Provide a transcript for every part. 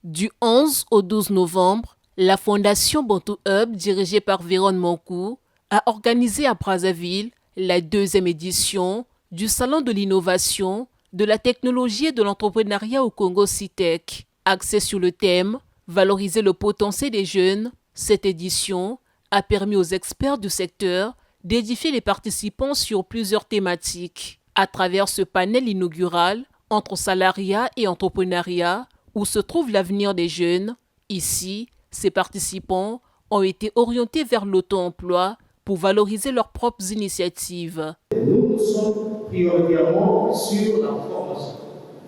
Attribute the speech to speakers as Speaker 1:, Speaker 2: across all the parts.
Speaker 1: Du 11 au 12 novembre, la Fondation Bantu Hub, dirigée par Véron Mankou, a organisé à Brazzaville la 2e édition du Salon de l'innovation, de la technologie et de l'entrepreneuriat au Congo CITEC. Axé sur le thème « Valoriser le potentiel des jeunes », cette édition a permis aux experts du secteur d'édifier les participants sur plusieurs thématiques. À travers ce panel inaugural entre salariat et entrepreneuriat, où se trouve l'avenir des jeunes, ici, ces participants ont été orientés vers l'auto-emploi pour valoriser leurs propres initiatives.
Speaker 2: Nous sommes prioritairement sur la formation.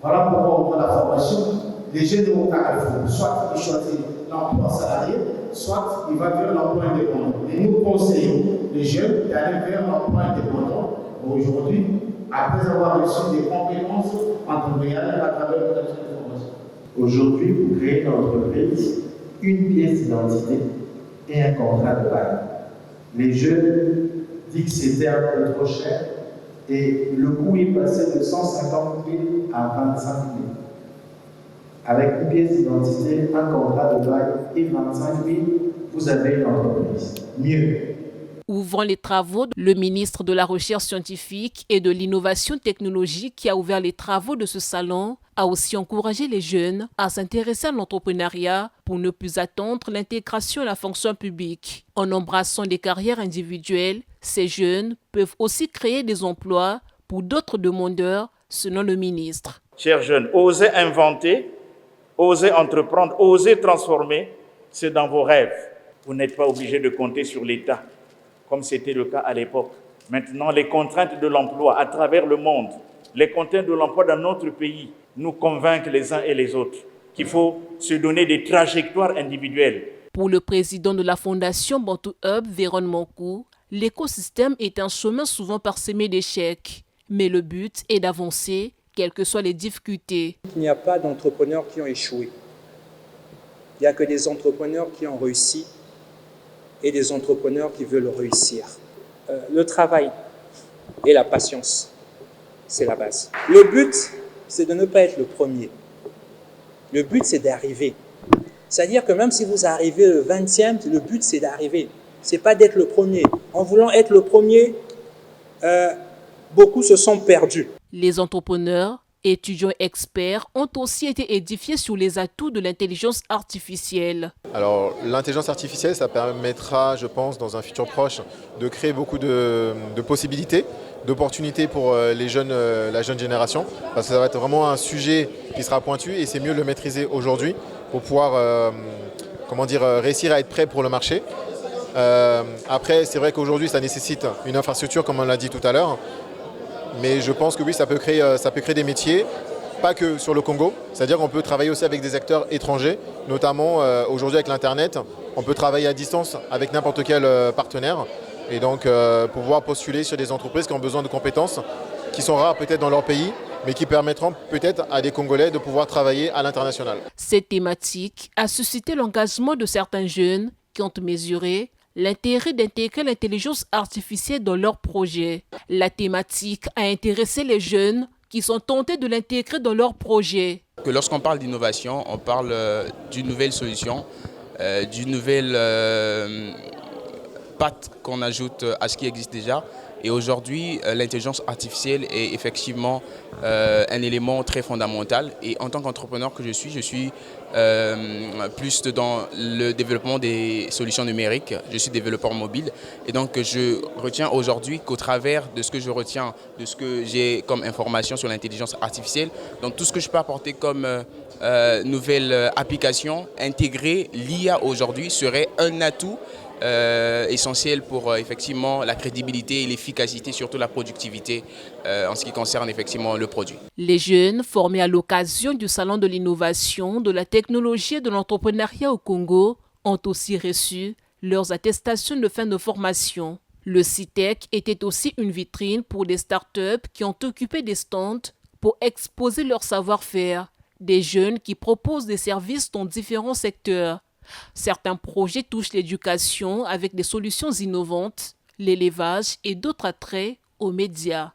Speaker 2: Voilà pourquoi on prend la formation. Les jeunes vont carrément, soit ils choisissent l'emploi salarié, soit ils vont vers l'emploi indépendant. Et nous conseillons les jeunes d'aller vers l'emploi indépendant. Aujourd'hui, après avoir reçu des compétences entrepreneuriales à travers notre formation.
Speaker 3: Aujourd'hui, pour créer une entreprise, une pièce d'identité et un contrat de bail. Les jeunes disent que c'était un peu trop cher et le coût est passé de 150 000 à 25 000. Avec une pièce d'identité, un contrat de bail et 25 000, vous avez une entreprise. Mieux.
Speaker 1: Ouvrant les travaux, le ministre de la Recherche scientifique et de l'innovation technologique qui a ouvert les travaux de ce salon a aussi encouragé les jeunes à s'intéresser à l'entrepreneuriat pour ne plus attendre l'intégration à la fonction publique. En embrassant des carrières individuelles, ces jeunes peuvent aussi créer des emplois pour d'autres demandeurs, selon le ministre.
Speaker 4: Chers jeunes, osez inventer, osez entreprendre, osez transformer, c'est dans vos rêves. Vous n'êtes pas obligés de compter sur l'État, comme c'était le cas à l'époque. Maintenant, les contraintes de l'emploi à travers le monde, les contraintes de l'emploi dans notre pays, nous convainquent les uns et les autres qu'il faut se donner des trajectoires individuelles.
Speaker 1: Pour le président de la Fondation Bantu Hub, Véron Mankou, l'écosystème est un chemin souvent parsemé d'échecs. Mais le but est d'avancer, quelles que soient les difficultés.
Speaker 5: Il n'y a pas d'entrepreneurs qui ont échoué. Il n'y a que des entrepreneurs qui ont réussi et des entrepreneurs qui veulent réussir. Le travail et la patience, c'est la base. Le but, c'est de ne pas être le premier. Le but, c'est d'arriver. C'est-à-dire que même si vous arrivez le 20e, le but, c'est d'arriver. Ce n'est pas d'être le premier. En voulant être le premier, beaucoup se sont perdus.
Speaker 1: Les entrepreneurs, étudiants experts ont aussi été édifiés sur les atouts de l'intelligence artificielle.
Speaker 6: Alors l'intelligence artificielle, ça permettra, je pense, dans un futur proche, de créer beaucoup de possibilités, d'opportunités pour les jeunes, la jeune génération, parce que ça va être vraiment un sujet qui sera pointu et c'est mieux de le maîtriser aujourd'hui pour pouvoir réussir à être prêt pour le marché. Après, c'est vrai qu'aujourd'hui, ça nécessite une infrastructure, comme on l'a dit tout à l'heure. Mais je pense que oui, ça peut créer des métiers, pas que sur le Congo. C'est-à-dire qu'on peut travailler aussi avec des acteurs étrangers, notamment aujourd'hui avec l'Internet. On peut travailler à distance avec n'importe quel partenaire et donc pouvoir postuler sur des entreprises qui ont besoin de compétences qui sont rares peut-être dans leur pays, mais qui permettront peut-être à des Congolais de pouvoir travailler à l'international.
Speaker 1: Cette thématique a suscité l'engagement de certains jeunes qui ont mesuré l'intérêt d'intégrer l'intelligence artificielle dans leurs projets. La thématique a intéressé les jeunes qui sont tentés de l'intégrer dans leurs projets.
Speaker 7: Lorsqu'on parle d'innovation, on parle d'une nouvelle solution, d'une nouvelle patte qu'on ajoute à ce qui existe déjà. Et aujourd'hui, l'intelligence artificielle est effectivement un élément très fondamental. Et en tant qu'entrepreneur que je suis plus dans le développement des solutions numériques. Je suis développeur mobile. Et donc, je retiens aujourd'hui qu'au travers de ce que je retiens, de ce que j'ai comme information sur l'intelligence artificielle, donc tout ce que je peux apporter comme nouvelle application, intégrer l'IA aujourd'hui serait un atout essentiel pour effectivement la crédibilité et l'efficacité, surtout la productivité en ce qui concerne effectivement le produit.
Speaker 1: Les jeunes formés à l'occasion du Salon de l'innovation, de la technologie et de l'entrepreneuriat au Congo ont aussi reçu leurs attestations de fin de formation. Le CITEC était aussi une vitrine pour des startups qui ont occupé des stands pour exposer leur savoir-faire. Des jeunes qui proposent des services dans différents secteurs. Certains projets touchent l'éducation avec des solutions innovantes, l'élevage et d'autres attraits aux médias.